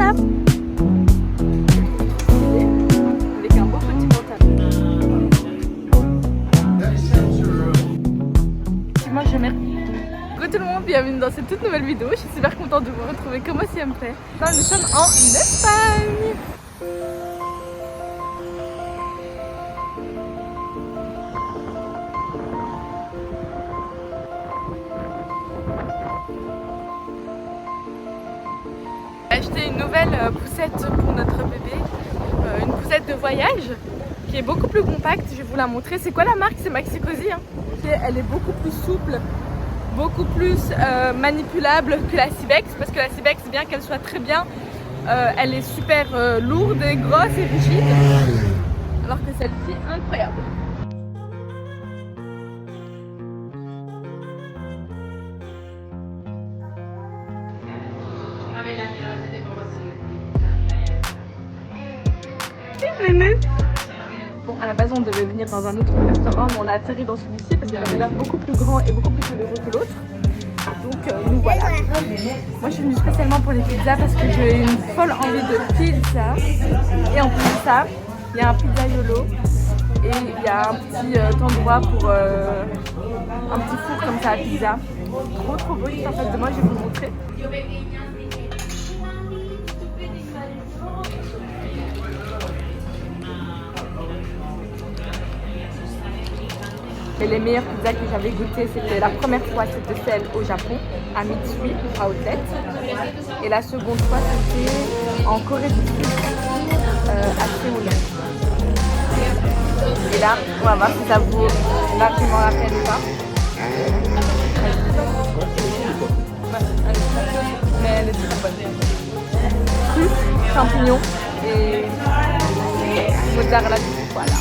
pizza. Avec un beau petit pantalon. Moi j'aime. Coucou tout le monde, bienvenue dans cette toute nouvelle vidéo. Je suis super contente de vous retrouver comme moi si me plaît. Là nous sommes en Espagne. J'ai acheté une nouvelle poussette pour notre bébé, une poussette de voyage qui est beaucoup plus compacte. Je vais vous la montrer. C'est quoi la marque? C'est Maxi Cosi, hein. Elle est beaucoup plus souple, beaucoup plus manipulable que la Cibex, parce que la Cibex, bien qu'elle soit très bien, elle est super lourde et grosse et rigide, alors que celle-ci, incroyable. Bon, à la base on devait venir dans un autre restaurant, mais on a atterri dans celui-ci parce qu'il avait l'air beaucoup plus grand et beaucoup plus généreux que l'autre. Donc nous voilà. Moi je suis venue spécialement pour les pizzas parce que j'ai une folle envie de pizza. Et en plus de ça, il y a un pizzaiolo et il y a un petit endroit pour un petit four comme ça à pizza. Trop beau, juste en face de moi, je vais vous montrer. Et les meilleures pizzas que j'avais goûtées, c'était la première fois, c'était celle au Japon, à Mitsui, à Outlet. Et la seconde fois, c'était en Corée du Sud, à Séoul. Et là, on va voir si ça vaut largement la peine ou pas. Mais elle est super bonne. Fruits, champignons et mozzarella dessus, voilà.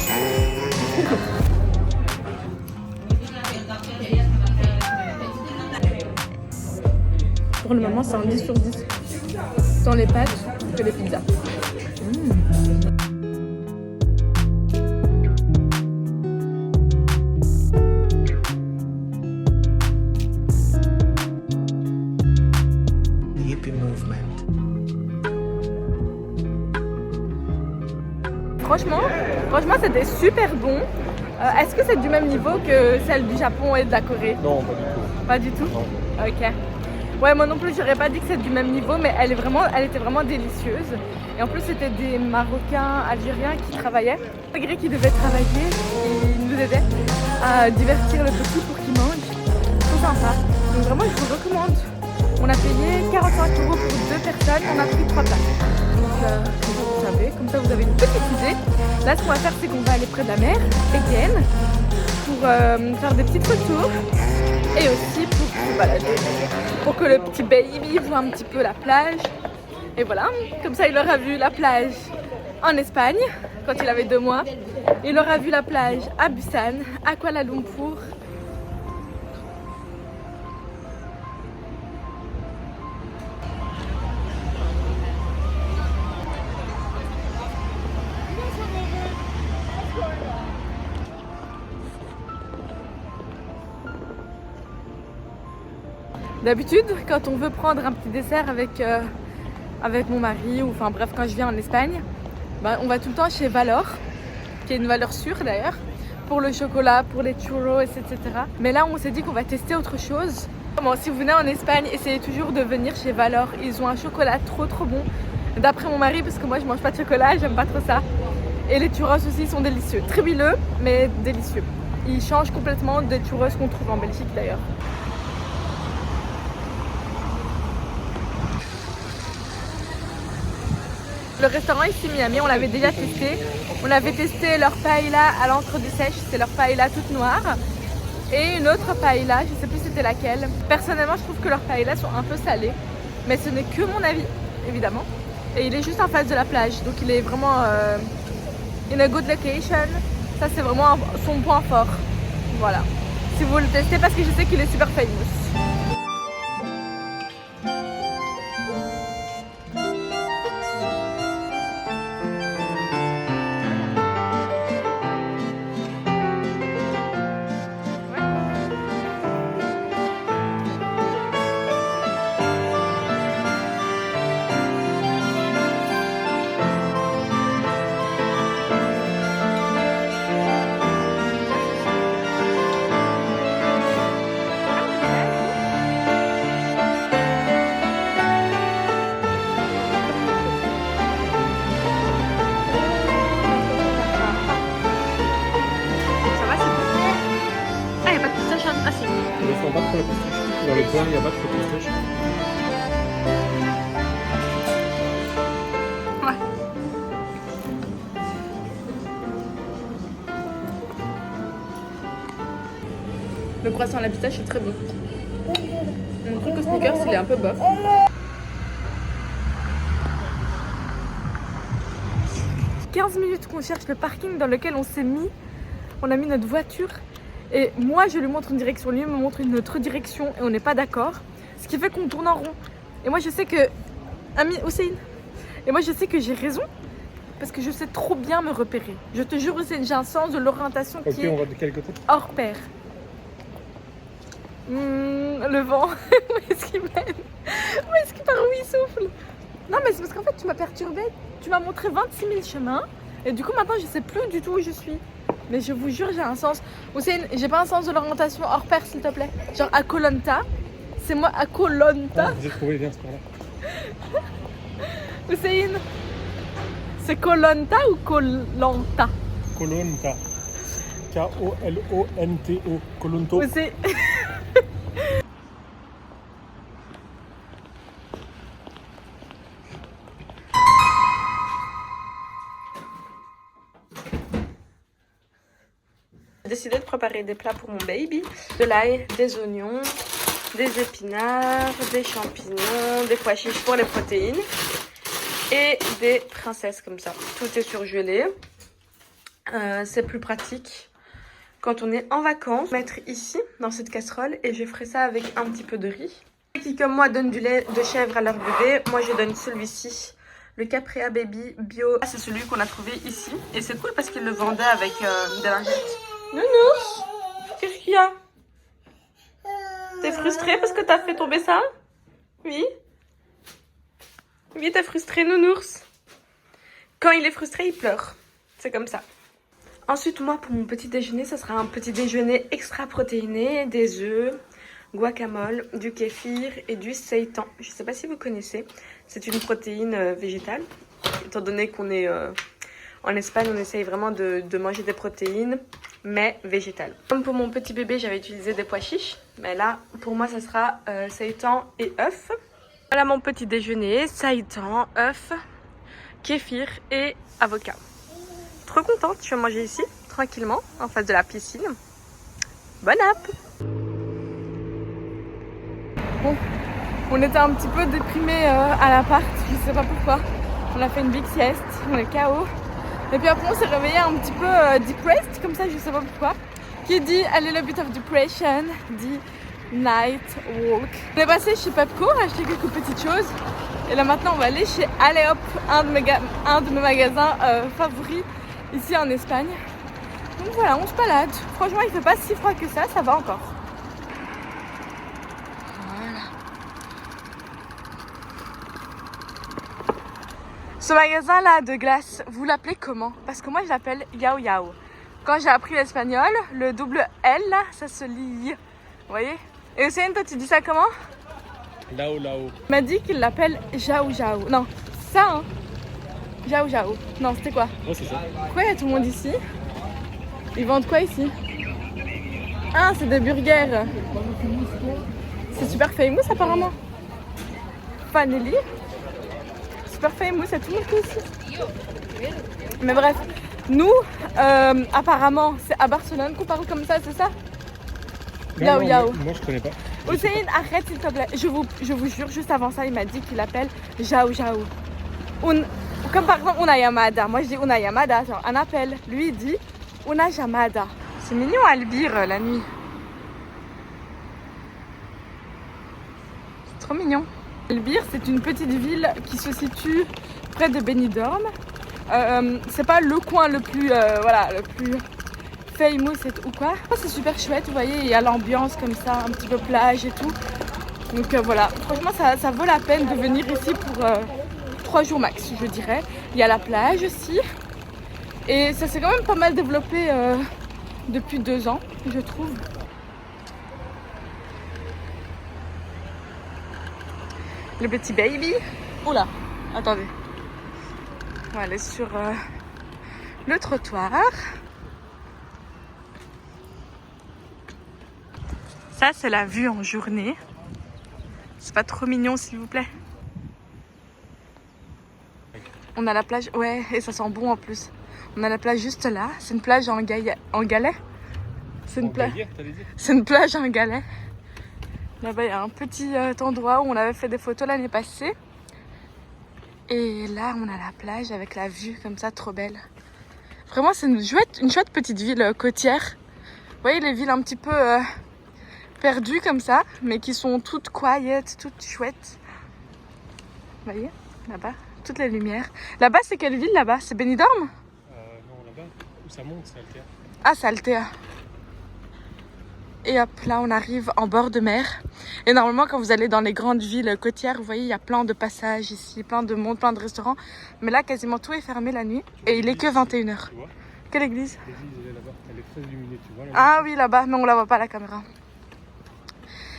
Pour le moment, c'est un 10 sur 10. Tant les pâtes que les pizzas. Hippie movement. Franchement, c'était super bon. Est-ce que c'est du même niveau que celle du Japon et de la Corée? Non, pas du tout. Pas du tout? Non. Ok. Ouais, moi non plus, j'aurais pas dit que c'est du même niveau, mais elle était vraiment délicieuse. Et en plus, c'était des Marocains, Algériens qui travaillaient. Malgré qu'ils devaient travailler, ils nous aidaient à divertir le petit pour qu'il mange. Trop sympa. Donc vraiment, je vous recommande. On a payé 45 € pour 2 personnes, on a pris 3 places. Donc, comme ça, vous savez, comme ça, vous avez une petite idée. Là, ce qu'on va faire, c'est qu'on va aller près de la mer, again, pour faire des petites photos et aussi pour se balader, pour que le petit baby voit un petit peu la plage. Et voilà, comme ça, il aura vu la plage en Espagne, quand il avait 2 mois. Il aura vu la plage à Busan, à Kuala Lumpur. D'habitude, quand on veut prendre un petit dessert avec mon mari, ou enfin bref, quand je viens en Espagne, on va tout le temps chez Valor, qui est une valeur sûre d'ailleurs, pour le chocolat, pour les churros, etc. Mais là, on s'est dit qu'on va tester autre chose. Bon, si vous venez en Espagne, essayez toujours de venir chez Valor. Ils ont un chocolat trop bon, d'après mon mari, parce que moi je mange pas de chocolat, j'aime pas trop ça. Et les churros aussi sont délicieux, très huileux, mais délicieux. Ils changent complètement des churros qu'on trouve en Belgique d'ailleurs. Le restaurant ici Miami, on l'avait déjà testé. On avait testé leur paella à l'encre de sèche, c'est leur paella toute noire. Et une autre paella, je sais plus c'était laquelle. Personnellement, je trouve que leurs paellas sont un peu salées. Mais ce n'est que mon avis, évidemment. Et il est juste en face de la plage, donc il est vraiment in a good location. Ça c'est vraiment son point fort. Voilà. Si vous le testez, parce que je sais qu'il est super famous. la pistache. Dans le pain, il n'y a pas trop de pistache. Le croissant à la pistache est très bon. Mon truc au Snickers, il est un peu bof. 15 minutes qu'on cherche le parking dans lequel on s'est mis. On a mis notre voiture. Et moi, je lui montre une direction, lui me montre une autre direction et on n'est pas d'accord. Ce qui fait qu'on tourne en rond. Et moi, je sais que... Ami Hussein. Et moi, je sais que j'ai raison. Parce que je sais trop bien me repérer. Je te jure, Hussein, j'ai un sens de l'orientation qui on va est de quel côté? hors pair. Le vent, où est-ce qu'il mène? Où est-ce qu'il part, où il souffle? Non mais c'est parce qu'en fait tu m'as perturbée. Tu m'as montré 26 000 chemins. Et du coup maintenant je sais plus du tout où je suis. Mais je vous jure j'ai un sens. Hussein, j'ai pas un sens de l'orientation hors pair s'il te plaît. Genre à Koh Lanta. C'est moi à Koh Lanta. J'ai trouvé, viens, c'est par là. Hussein, c'est Koh Lanta ou Koh Lanta? Koh Lanta. K-O-L-O-N-T-O. Koh Lanta. Hussein. J'ai décidé de préparer des plats pour mon baby. De l'ail, des oignons, des épinards, des champignons, des pois chiches pour les protéines et des princesses comme ça. Tout est surgelé. C'est plus pratique quand on est en vacances. Mettre ici dans cette casserole et je ferai ça avec un petit peu de riz. Ceux qui comme moi donnent du lait de chèvre à leur bébé, moi je donne celui-ci. Le Caprea Baby Bio, c'est celui qu'on a trouvé ici. Et c'est cool parce qu'ils le vendaient avec des lingettes. Nounours, qu'est-ce qu'il y a? T'es frustrée parce que t'as fait tomber ça? Oui? Oui, t'es frustrée, Nounours? Quand il est frustré, il pleure. C'est comme ça. Ensuite, moi, pour mon petit déjeuner, ça sera un petit déjeuner extra protéiné, des œufs, guacamole, du kéfir et du seitan. Je ne sais pas si vous connaissez. C'est une protéine végétale. Étant donné qu'on est en Espagne, on essaye vraiment de manger des protéines, mais végétales. Comme pour mon petit bébé, j'avais utilisé des pois chiches. Mais là, pour moi, ça sera seitan et œufs. Voilà mon petit déjeuner, seitan, œufs, kéfir et avocat. Trop contente, je vais manger ici, tranquillement, en face de la piscine. Bon app! Bon, on était un petit peu déprimés à l'appart, je sais pas pourquoi. On a fait une big sieste, on est KO. Et puis après on s'est réveillé un petit peu depressed, comme ça, je sais pas pourquoi. Qui dit a little bit of depression, dit night walk. On est passé chez Pepco, acheter quelques petites choses. Et là maintenant on va aller chez Alleop, un de mes magasins favoris ici en Espagne. Donc voilà, on se balade. Franchement il fait pas si froid que ça va encore. Ce magasin là de glace, vous l'appelez comment? Parce que moi je l'appelle Yao Yao. Quand j'ai appris l'espagnol, le double L là, ça se lit. Vous voyez? Et Hussein, toi tu dis ça comment? Lao Lao. Il m'a dit qu'il l'appelle Jao Jao. Non, ça hein. Jao Jao. Non, c'était quoi? Ouais, c'est ça. Pourquoi il y a tout le monde ici? Ils vendent quoi ici? Ah, c'est des burgers. C'est super famous apparemment. Fanelli. Super famous, c'est tout le monde qui est ici. Mais bref, nous, apparemment, c'est à Barcelone qu'on parle comme ça, c'est ça? Yao Yao. Moi je connais pas. Hussein, arrête s'il te plaît. Je vous jure, juste avant ça, il m'a dit qu'il appelle Jao Jao. Comme par exemple Una Yamada. Moi je dis Una Yamada, genre un appel. Lui il dit Una Yamada. C'est mignon Albir la nuit. C'est trop mignon. Albir, c'est une petite ville qui se situe près de Benidorm. C'est pas le coin le plus, le plus famous ou quoi. C'est super chouette, vous voyez, il y a l'ambiance comme ça, un petit peu plage et tout. Donc voilà, franchement ça vaut la peine de venir ici pour 3 jours max, je dirais. Il y a la plage aussi. Et ça s'est quand même pas mal développé depuis 2 ans, je trouve. Le petit baby. Oula, attendez. On va aller sur le trottoir. Ça, c'est la vue en journée. C'est pas trop mignon, s'il vous plaît. On a la plage, ouais, et ça sent bon en plus. On a la plage juste là. C'est une plage en galet. C'est une plage en galet. Là-bas, il y a un petit endroit où on avait fait des photos l'année passée. Et là, on a la plage avec la vue comme ça, trop belle. Vraiment, c'est une chouette petite ville côtière. Vous voyez les villes un petit peu perdues comme ça, mais qui sont toutes quiet, toutes chouettes. Vous voyez, là-bas, toutes les lumières. Là-bas, c'est quelle ville là-bas? C'est Benidorm? Non, là-bas, où ça monte, c'est Altea. Ah, c'est Altea. Et hop, là, on arrive en bord de mer. Et normalement, quand vous allez dans les grandes villes côtières, vous voyez, il y a plein de passages ici, plein de monde, plein de restaurants. Mais là, quasiment tout est fermé la nuit. Et il est que 21h. Tu vois? Quelle église? L'église, elle est là-bas. Elle est très illuminée, tu vois. Ah oui, là-bas, mais on la voit pas à la caméra.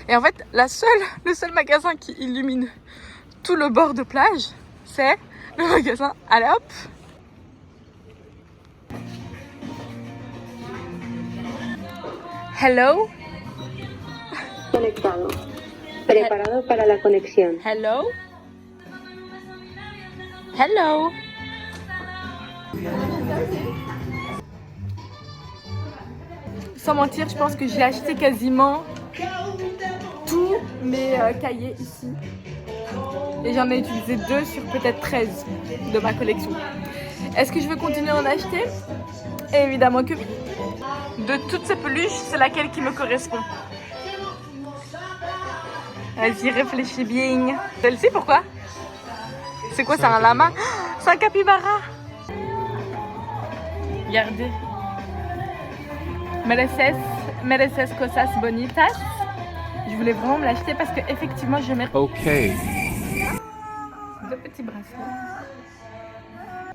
Et en fait, le seul magasin qui illumine tout le bord de plage, c'est le magasin. Allez hop! Hello? Conectado. Preparado para la conexión. Hello? Hello? Sans mentir, je pense que j'ai acheté quasiment tous mes cahiers ici. Et j'en ai utilisé 2 sur peut-être 13 de ma collection. Est-ce que je veux continuer à en acheter? Évidemment que oui. De toutes ces peluches, c'est laquelle qui me correspond? Vas-y, réfléchis bien. Celle-ci, pourquoi? C'est quoi, c'est un lama? C'est un capybara. Regardez. Mereces cosas bonitas. Je voulais vraiment me l'acheter parce que effectivement je mérite. Ok. 2 petits bracelets.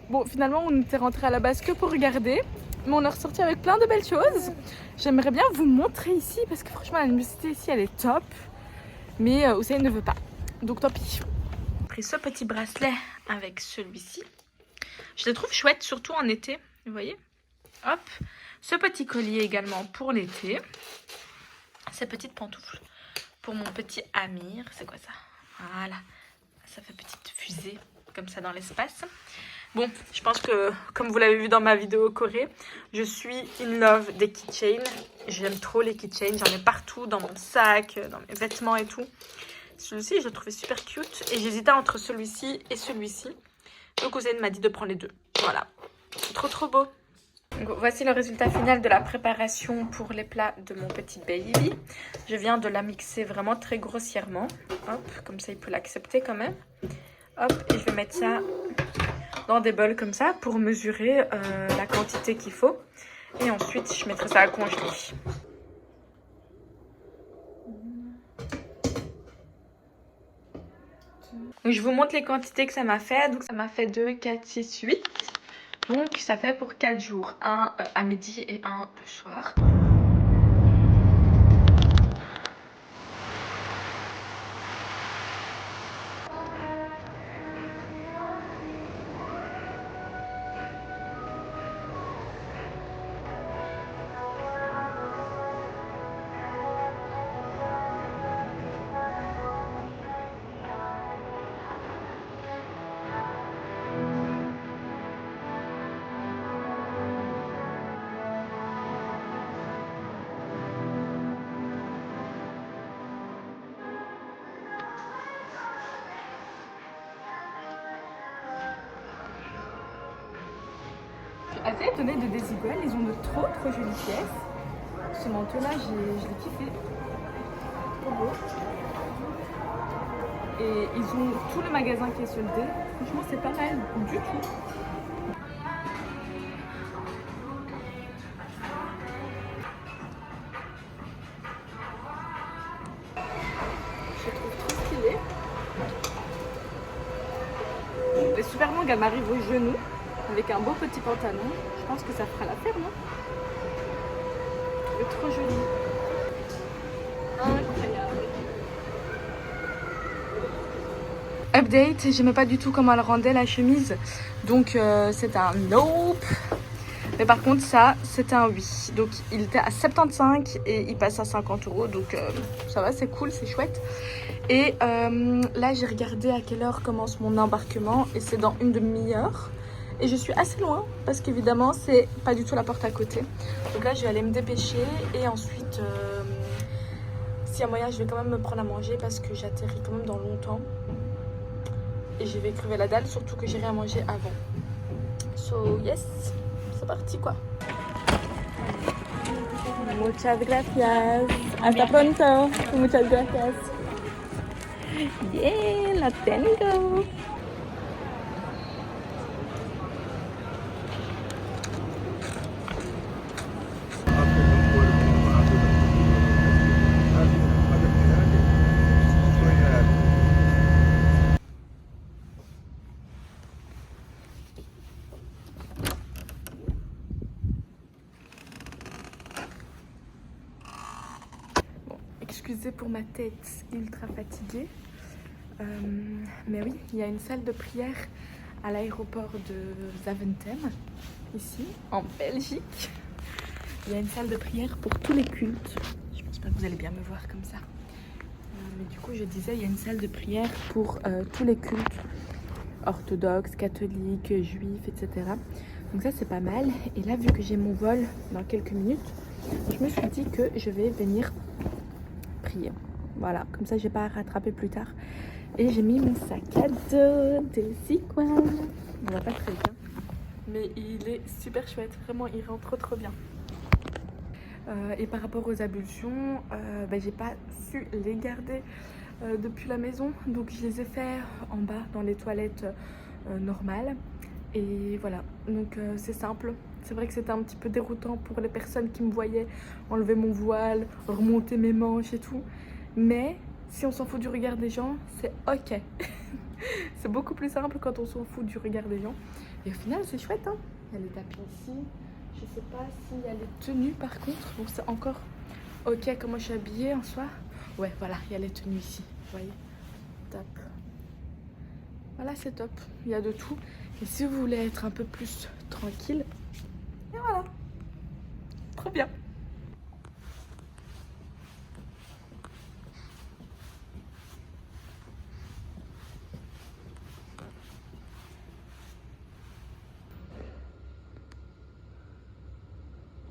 Bon, finalement, on était rentré à la base que pour regarder. Mais on est ressorti avec plein de belles choses. J'aimerais bien vous montrer ici parce que franchement, la luminosité ici, elle est top. Mais Hussein ne veut pas. Donc tant pis. J'ai pris ce petit bracelet avec celui-ci. Je le trouve chouette, surtout en été. Vous voyez? Hop. Ce petit collier également pour l'été. Ces petites pantoufles pour mon petit Amir. C'est quoi ça? Voilà. Ça fait petite fusée comme ça dans l'espace. Bon, je pense que, comme vous l'avez vu dans ma vidéo Corée, je suis in love des keychains. J'aime trop les keychains, j'en ai partout, dans mon sac, dans mes vêtements et tout. Celui-ci, je le trouvais super cute et j'hésitais entre celui-ci et celui-ci. Donc, Hussein m'a dit de prendre les 2. Voilà, trop trop beau. Donc, voici le résultat final de la préparation pour les plats de mon petit baby. Je viens de la mixer vraiment très grossièrement. Hop, comme ça, il peut l'accepter quand même. Hop, et je vais mettre ça dans des bols comme ça pour mesurer la quantité qu'il faut. Et ensuite, je mettrai ça à congeler. Donc, je vous montre les quantités que ça m'a fait. Donc, ça m'a fait 2, 4, 6, 8. Donc, ça fait pour 4 jours. Un à midi et un le soir. Assez étonnée de Desigual, ils ont de trop jolies pièces. Ce manteau là, je l'ai kiffé. Trop beau. Et ils ont tout le magasin qui est soldé. Franchement, c'est pas mal du tout. Je trouve trop stylé. Les super longues, elles m'arrivent aux genoux. Avec un beau petit pantalon, je pense que ça fera l'affaire, non? C'est trop joli. Incroyable. Update, j'aimais pas du tout comment elle rendait la chemise. Donc c'est un nope. Mais par contre ça c'était un oui. Donc il était à 75 et il passe à 50 €. Donc ça va, c'est cool, c'est chouette. Et là j'ai regardé à quelle heure commence mon embarquement et c'est dans une demi-heure. Et je suis assez loin parce qu'évidemment c'est pas du tout la porte à côté. Donc là je vais aller me dépêcher et ensuite s'il y a moyen je vais quand même me prendre à manger parce que j'atterris quand même dans longtemps. Et je vais crever la dalle, surtout que j'ai rien mangé avant. So yes, c'est parti quoi. Muchas gracias. Hasta pronto. Muchas gracias. Yeah, la tengo. Excusez pour ma tête ultra fatiguée. Mais oui, il y a une salle de prière à l'aéroport de Zaventem, ici, en Belgique. Il y a une salle de prière pour tous les cultes. Je pense pas que vous allez bien me voir comme ça. Mais du coup, je disais, il y a une salle de prière pour tous les cultes, orthodoxes, catholiques, juifs, etc. Donc ça, c'est pas mal. Et là, vu que j'ai mon vol dans quelques minutes, je me suis dit que je vais venir prier. Voilà, comme ça, j'ai pas à rattraper plus tard. Et j'ai mis mon sac à dos de Sequel. On va pas très bien, mais il est super chouette. Vraiment, il rentre trop bien. Et par rapport aux ablutions, j'ai pas su les garder depuis la maison. Donc je les ai fait en bas dans les toilettes normales. Et voilà, donc c'est simple. C'est vrai que c'était un petit peu déroutant pour les personnes qui me voyaient enlever mon voile, remonter mes manches et tout. Mais si on s'en fout du regard des gens, c'est ok. C'est beaucoup plus simple quand on s'en fout du regard des gens. Et au final, c'est chouette, hein. Il y a les tapis ici. Je sais pas s'il y a les tenues par contre. Bon, c'est encore ok comment je suis habillée en soi. Ouais, voilà, il y a les tenues ici. Vous voyez, top. Voilà, c'est top. Il y a de tout. Et si vous voulez être un peu plus tranquille, et voilà. Trop bien.